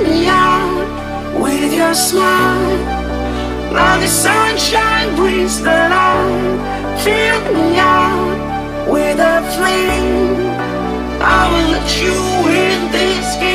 me out with your smile. Now the sunshine brings the light. Fill me out with a flame. I will let you in this game.